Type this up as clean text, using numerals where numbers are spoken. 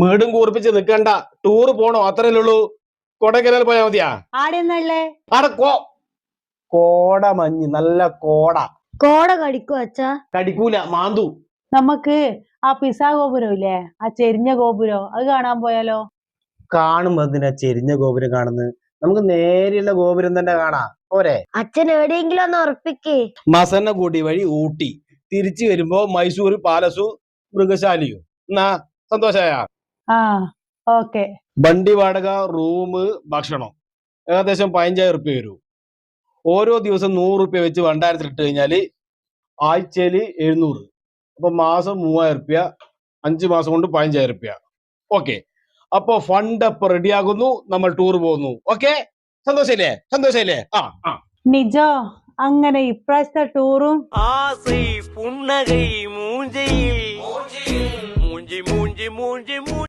വീടും കൂർപ്പിച്ച് നിക്കണ്ട, ടൂർ പോണോ അത്രയല്ലേ ഉള്ളൂ. കൊടൈക്കനാൽ പോയാ മതിയാ. ആടെന്നല്ലേ ആടെ കോട മഞ്ഞ്, നല്ല കോട. കോട കടിക്കോ അച്ഛാ? കടിക്കൂല, മാന്തു. നമുക്ക് ആ പിസാ ഗോപുരം ഇല്ലേ, ആ ചെരിഞ്ഞ ഗോപുരം, അത് കാണാൻ പോയാലോ? കാണുമ്പോ എന്തിനാ ചെരിഞ്ഞ ഗോപുരം കാണുന്നത്? നമുക്ക് നേരെയുള്ള ഗോപുരം തന്നെ കാണാം, പോരെ? അച്ഛൻ എവിടെയെങ്കിലും ഒന്ന് ഉറപ്പിക്കേ. മസന്നഗുഡി വഴി ഊട്ടി, തിരിച്ചു വരുമ്പോ മൈസൂർ പാലസു മൃഗശാലയും. എന്നാ സന്തോഷായ? ആ ഓക്കെ. വണ്ടി വാടക, റൂം, ഭക്ഷണം ഏകദേശം 15,000 റുപ്യ വരും. ഓരോ ദിവസം 100 റുപ്യ വെച്ച് ഭണ്ഡാരത്തിൽ ഇട്ട് കഴിഞ്ഞാല് ആഴ്ചയില് 700, അപ്പൊ മാസം 3000 റുപ്യ, 5 മാസം കൊണ്ട് 15,000 റുപ്യ. ഓക്കെ, അപ്പൊ ഫണ്ട് അപ്പൊ റെഡിയാകുന്നു, നമ്മൾ ടൂർ പോകുന്നു. ഓക്കെ, സന്തോഷല്ലേ? സന്തോഷല്ലേ? നിജോ അങ്ങനെ ഇപ്രാവശ്യത്തെ ടൂറും ആസൈ പുന്നകൈ മൂഞ്ചയിൽ മൂഞ്ചി മൂഞ്ചി മൂഞ്ചി മൂഞ്ചി